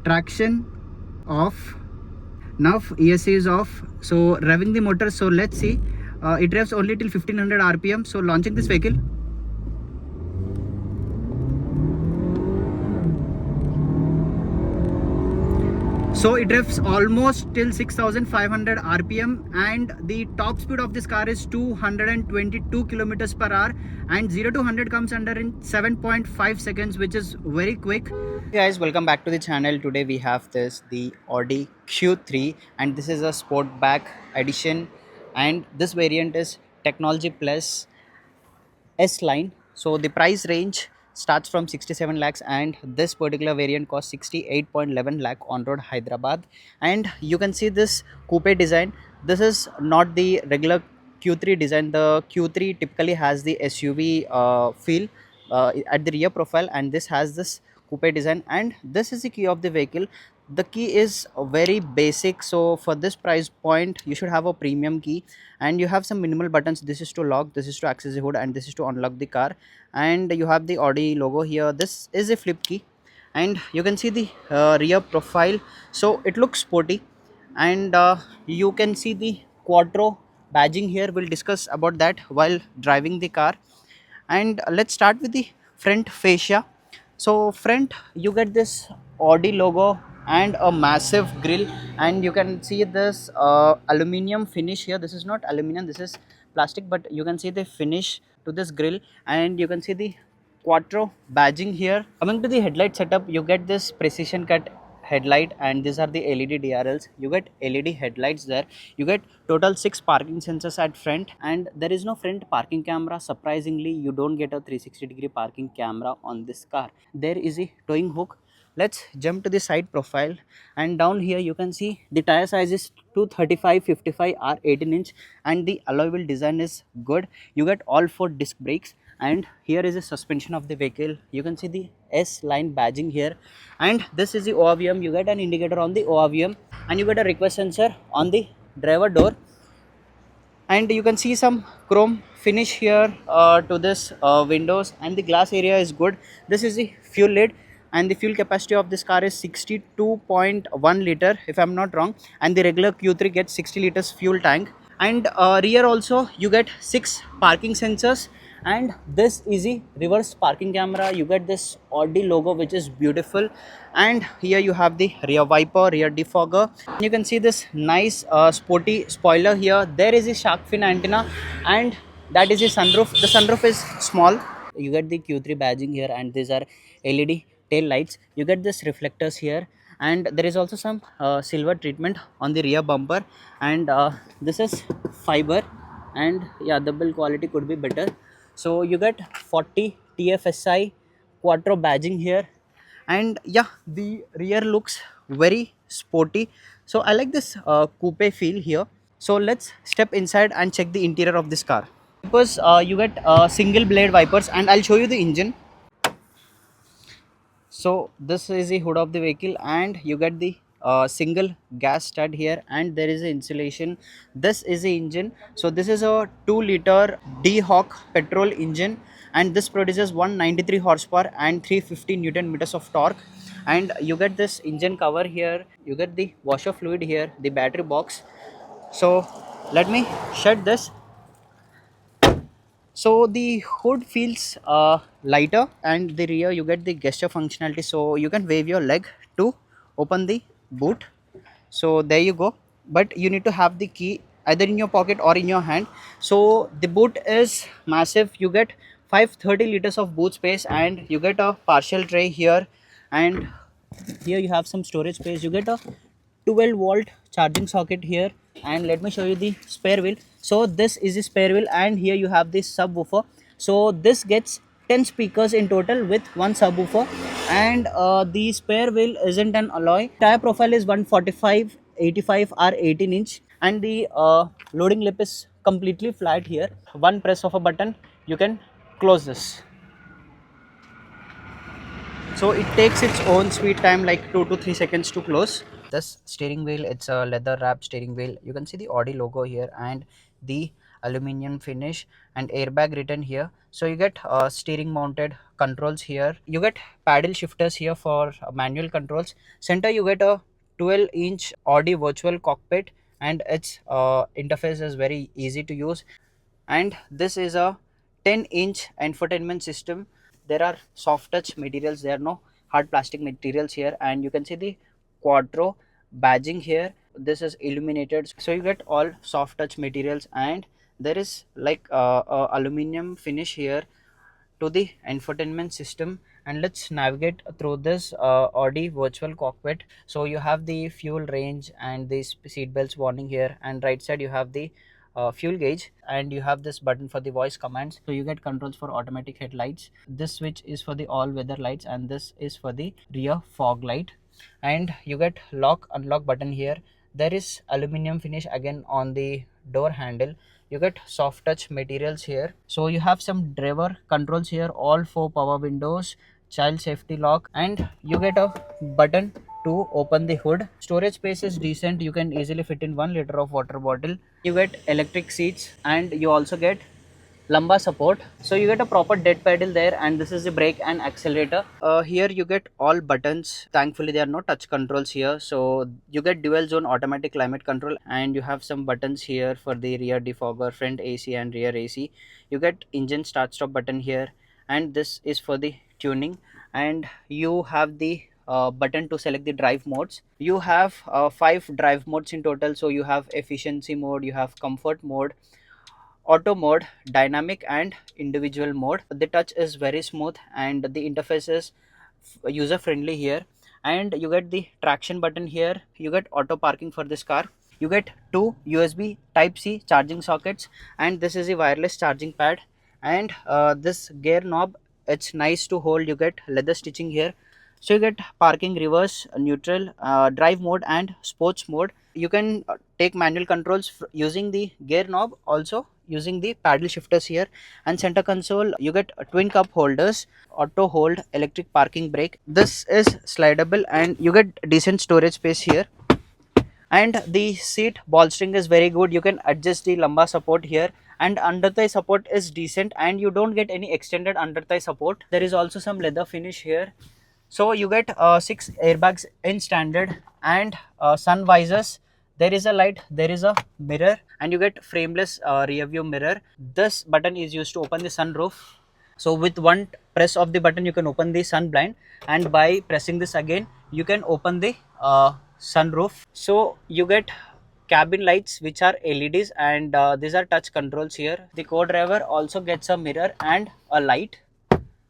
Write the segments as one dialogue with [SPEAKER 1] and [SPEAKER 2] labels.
[SPEAKER 1] traction off. Now ESC is off, so revving the motor. So let's see, it revs only till 1500 rpm. So launching this vehicle. So it revs almost till 6500 rpm, and the top speed of this car is 222 kilometers per hour, and 0 to 100 comes under in 7.5 seconds, which is very quick. Hey guys, welcome back to the channel. Today we have the Audi Q3, and this is a Sportback edition, and this variant is Technology Plus S line. So the price range starts from 67 lakhs, and this particular variant costs 68.11 lakh on road Hyderabad. And you can see this coupe design. This is not the regular Q3 design. The Q3 typically has the SUV feel at the rear profile, and this has this coupe design. And this is the key of the vehicle. The key is very basic, so for this price point you should have a premium key, and you have some minimal buttons. This is to lock, this is to access the hood, and this is to unlock the car. And you have the Audi logo here. This is a flip key, and you can see the rear profile, so it looks sporty. And you can see the Quattro badging here. We'll discuss about that while driving the car. And let's start with the front fascia. So front, you get this Audi logo and a massive grille, and you can see this aluminum finish here. This is not aluminum, this is plastic, but you can see the finish to this grille, and you can see the Quattro badging here. Coming to the headlight setup, you get this precision cut headlight, and these are the LED DRLs. You get LED headlights there. You get total 6 parking sensors at front, and there is no front parking camera. Surprisingly, you don't get a 360-degree parking camera on this car. There is a towing hook. Let's jump to the side profile, and down here you can see the tire size is 235 55 r 18 inch, and the alloy wheel design is good. You get all 4 disc brakes, and here is a suspension of the vehicle. You can see the S line badging here, and this is the ORVM. You get an indicator on the ORVM, and you get a request sensor on the driver door, and you can see some chrome finish here to this windows, and the glass area is good. This is the fuel lid, and the fuel capacity of this car is 62.1 liter if I'm not wrong, and the regular Q3 gets 60 liters fuel tank. And rear also you get 6 parking sensors, and this is a reverse parking camera. You get this Audi logo, which is beautiful, and here you have the rear wiper, rear defogger. You can see this nice sporty spoiler here. There is a shark fin antenna, and that is a sunroof. The sunroof is small. You get the Q3 badging here, and these are LED tail lights. You get this reflectors here, and there is also some silver treatment on the rear bumper, and this is fiber, and yeah, the build quality could be better. So you get 40 TFSI Quattro badging here, and yeah, the rear looks very sporty. So I like this coupe feel here. So let's step inside and check the interior of this car. Wipers, you get single blade wipers, and I'll show you the engine. So this is the hood of the vehicle, and you get the single gas stud here, and there is an insulation. This is the engine. So this is a 2-liter D-Hawk petrol engine, and this produces 193 horsepower and 350 newton meters of torque. And you get this engine cover here. You get the washer fluid here, the battery box. So let me shut this. So the hood feels lighter, and the rear you get the gesture functionality, so you can wave your leg to open the boot. So there you go, but you need to have the key either in your pocket or in your hand. So the boot is massive. You get 530 liters of boot space, and you get a partial tray here, and here you have some storage space. You get a 12-volt charging socket here, and let me show you the spare wheel. So this is the spare wheel, and here you have this subwoofer. So this gets 10 speakers in total with one subwoofer, and the spare wheel isn't an alloy. Tire profile is 145 85 r 18 inch, and the loading lip is completely flat here. One press of a button, you can close this. So it takes its own sweet time, like 2 to 3 seconds to close. This steering wheel, it's a leather wrapped steering wheel. You can see the Audi logo here, and the aluminum finish, and airbag written here. So you get steering mounted controls here. You get paddle shifters here for manual controls. Center you get a 12-inch Audi virtual cockpit, and its interface is very easy to use. And this is a 10-inch infotainment system. There are soft touch materials, there are no hard plastic materials here, and you can see the quattro badging here. This is illuminated, so you get all soft touch materials, and there is like a aluminum finish here to the infotainment system. And let's navigate through this Audi virtual cockpit. So you have the fuel range and the seat belts warning here, and right side you have the fuel gauge, and you have this button for the voice commands. So you get controls for automatic headlights. This switch is for the all weather lights, and this is for the rear fog light. And you get lock unlock button here. There is aluminum finish again on the door handle. You get soft touch materials here. So you have some driver controls here, all 4 power windows, child safety lock, and you get a button to open the hood. Storage space is decent, you can easily fit in 1 liter of water bottle. You get electric seats, and you also get lumbar support. So you get a proper dead pedal there, and this is the brake and accelerator. Here you get all buttons. Thankfully there are no touch controls here. So you get dual zone automatic climate control, and you have some buttons here for the rear defogger, front AC and rear AC. You get engine start stop button here, and this is for the tuning. And you have the button to select the drive modes. You have 5 drive modes in total. So you have efficiency mode, you have comfort mode, auto mode, dynamic and individual mode. The touch is very smooth, and the interface is user friendly here. And you get the traction button here. You get auto parking for this car. You get 2 USB type C charging sockets, and this is a wireless charging pad. And this gear knob, it's nice to hold. You get leather stitching here. So you get parking, reverse, neutral, drive mode and sports mode. You can take manual controls using the gear knob, also using the paddle shifters here. And center console, you get twin cup holders, auto hold, electric parking brake. This is slidable, and you get decent storage space here. And the seat bolstering is very good. You can adjust the lumbar support here, and under thigh support is decent, and you don't get any extended under thigh support. There is also some leather finish here. So you get 6 airbags in standard, and sun visors. There is a light, there is a mirror, and you get frameless rear view mirror. This button is used to open the sunroof. So with one press of the button you can open the sun blind, and by pressing this again you can open the sunroof. So you get cabin lights which are LEDs, and these are touch controls here. The co-driver also gets a mirror and a light.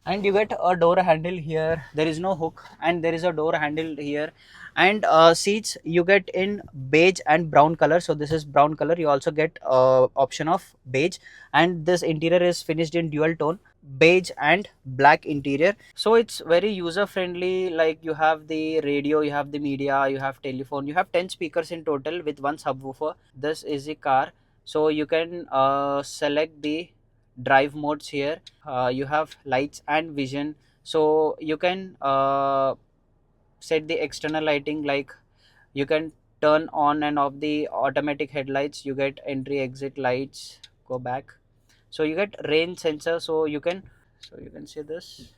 [SPEAKER 1] And you get a door handle here. There is no hook, and there is a door handle here. And seats you get in beige and brown color. So this is brown color. You also get option of beige, and this interior is finished in dual tone, beige and black interior. So it's very user friendly. Like you have the radio, you have the media, you have telephone, you have 10 speakers in total with one subwoofer. This is a car. So you can select the drive modes here. You have lights and vision. So you can set the external lighting, like you can turn on and off the automatic headlights. You get entry exit lights. Go back. So you get rain sensor. So you can see this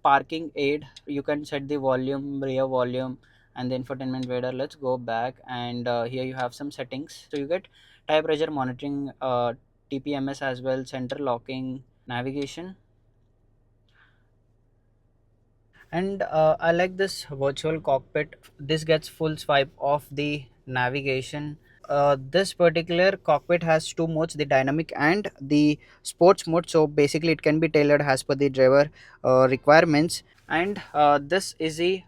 [SPEAKER 1] parking aid. You can set the volume, rear volume, and the infotainment radar. Let's go back, and here you have some settings. So you get tire pressure monitoring, TPMS as well, center locking, navigation. And I like this virtual cockpit. This gets full swipe of the navigation. This particular cockpit has 2 modes, the dynamic and the sports mode. So basically it can be tailored as per the driver requirements. And this is a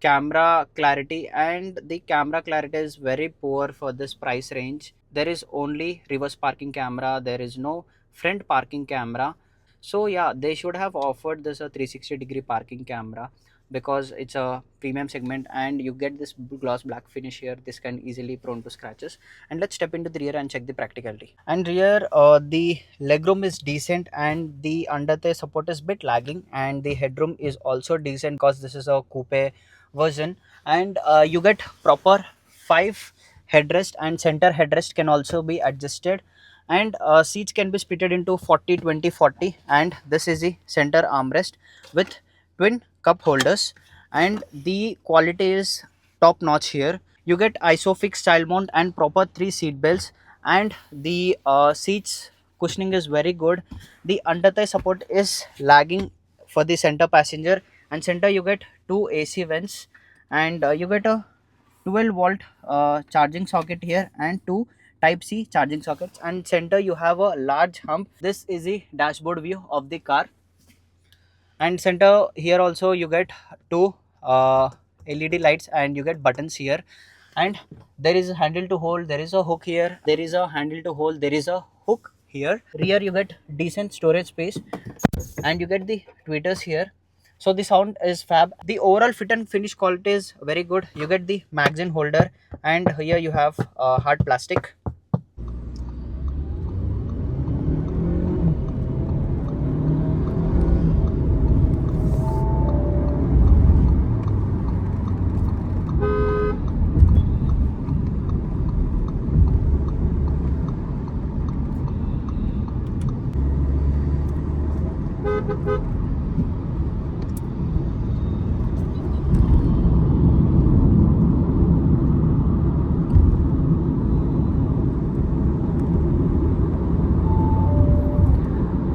[SPEAKER 1] camera clarity, and the camera clarity is very poor for this price range. There is only reverse parking camera, there is no front parking camera. So yeah, they should have offered this a 360-degree parking camera, because it's a premium segment, and you get this gloss black finish here. This can easily prone to scratches. And let's step into the rear and check the practicality. And rear, the legroom is decent, and the under thigh support is bit lagging, and the headroom is also decent because this is a coupe version. And you get proper 5 headrest, and center headrest can also be adjusted, and seats can be splitted into 40 20 40. And this is the center armrest with twin cup holders, and the quality is top notch here. You get isofix style mount and proper 3 seat belts, and the seats cushioning is very good. The under thigh support is lagging for the center passenger, and center you get 2 AC vents, and you get a 12-volt charging socket here and 2 Type C charging sockets, and center you have a large hump. This is the dashboard view of the car, and center here also you get 2 LED lights, and you get buttons here, and there is a handle to hold, there is a hook here, there is a handle to hold, there is a hook here. Rear you get decent storage space, and you get the tweeters here. So the sound is fab. The overall fit and finish quality is very good. You get the magazine holder, and here you have hard plastic.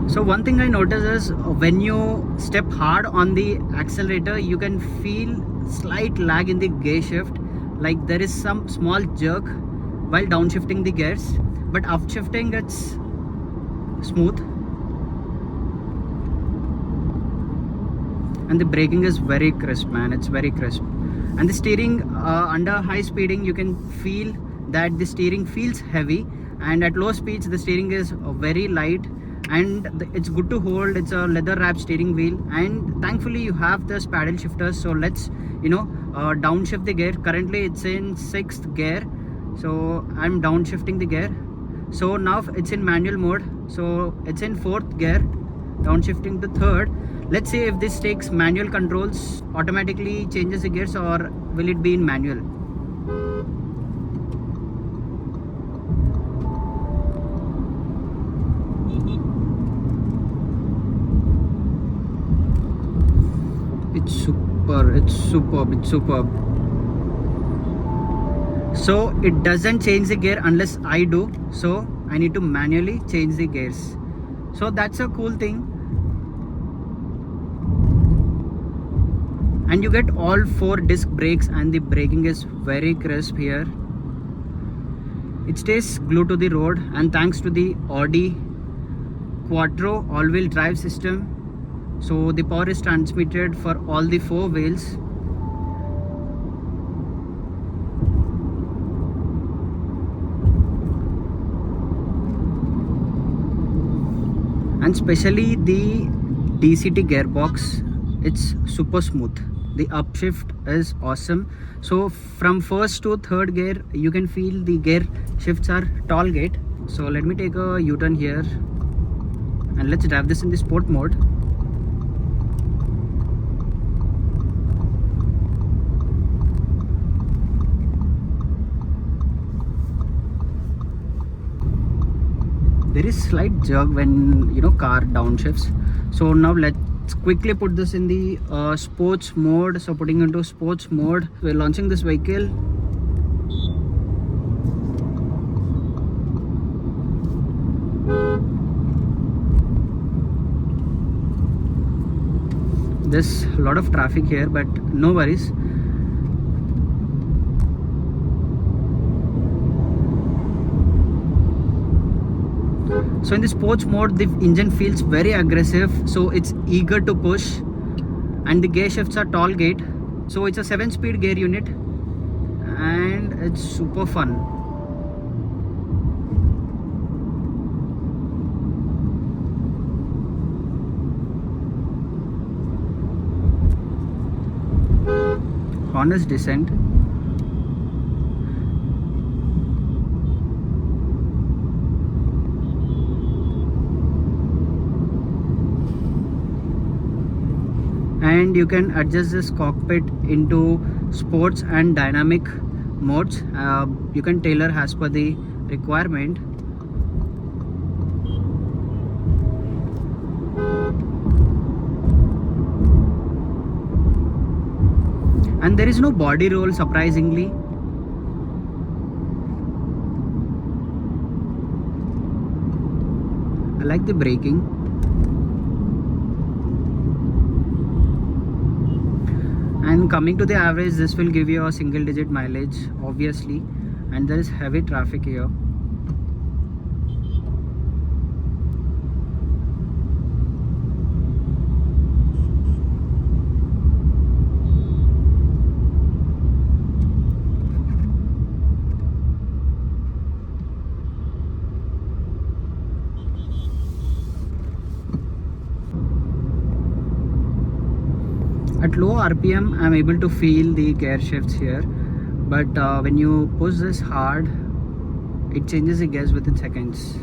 [SPEAKER 1] So one thing I notice is when you step hard on the accelerator, you can feel slight lag in the gear shift, like there is some small jerk while downshifting the gears, but upshifting it's smooth, and the braking is very crisp, man. It's very crisp. And the steering, under high speeding you can feel that the steering feels heavy, and at low speeds the steering is very light, and it's good to hold. It's a leather wrap steering wheel, and thankfully you have this paddle shifters. So let's downshift the gear. Currently it's in 6th gear, so I'm downshifting the gear. So now it's in manual mode, so it's in 4th gear, downshifting the 3rd. Let's see if this takes manual controls, automatically changes the gears, or will it be in manual. It's superb. So it doesn't change the gear unless I do, so I need to manually change the gears. So that's a cool thing. And you get all 4 disc brakes, and the braking is very crisp here. It stays glued to the road, and thanks to the Audi Quattro all-wheel drive system, so the power is transmitted for all the 4 wheels. And especially the DCT gearbox, it's super smooth. The upshift is awesome. So from 1st to 3rd gear you can feel the gear shifts are tall gate. So let me take a U-turn here, and let's drive this in the sport mode. There is slight jerk when car downshifts. So now let's quickly put this in the sports mode. So putting into sports mode, we're launching this vehicle. There's a lot of traffic here, but no worries. So in the sports mode, the engine feels very aggressive, so it's eager to push, and the gear shifts are tall gate. So it's a 7-speed gear unit, and it's super fun. Honest descent. And you can adjust this cockpit into sports and dynamic modes. You can tailor as per the requirement. And there is no body roll, surprisingly. I like the braking. And coming to the average, this will give you a single digit mileage, obviously, and there is heavy traffic here. At low RPM, I'm able to feel the gear shifts here, but when you push this hard, it changes the gears within seconds.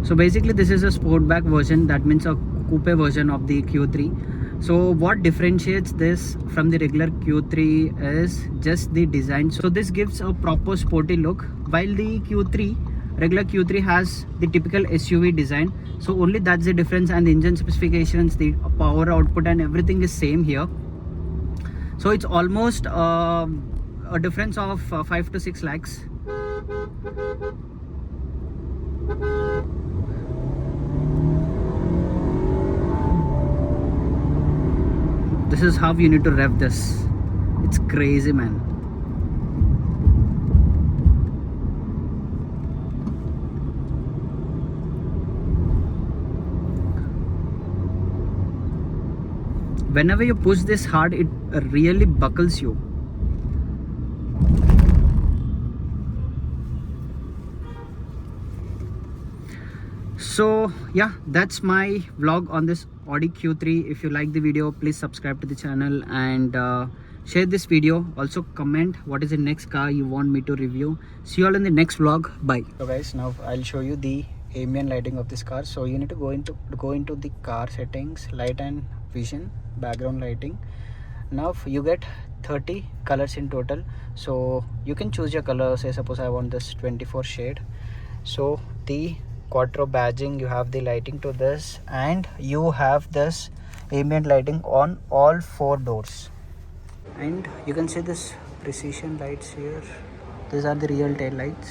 [SPEAKER 1] So basically this is a sportback version, that means a coupe version of the Q3. So what differentiates this from the regular Q3 is just the design. So this gives a proper sporty look, while the regular Q3 has the typical SUV design. So only that's the difference, and the engine specifications, the power output and everything is same here. So it's almost a difference of 5 to 6 lakhs. This is how you need to rev this. It's crazy, man. Whenever you push this hard, it really buckles you. So yeah, that's my vlog on this Audi Q3. If you like the video, please subscribe to the channel and share this video. Also comment what is the next car you want me to review. See you all in the next vlog. Bye. So guys, now I'll show you the ambient lighting of this car. So you need to go into the car settings, light and vision, background lighting. Now you get 30 colors in total, so you can choose your color. Say suppose I want this 24 shade. So the quattro badging, you have the lighting to this, and you have this ambient lighting on all 4 doors. And you can see this precision lights here. These are the real tail lights.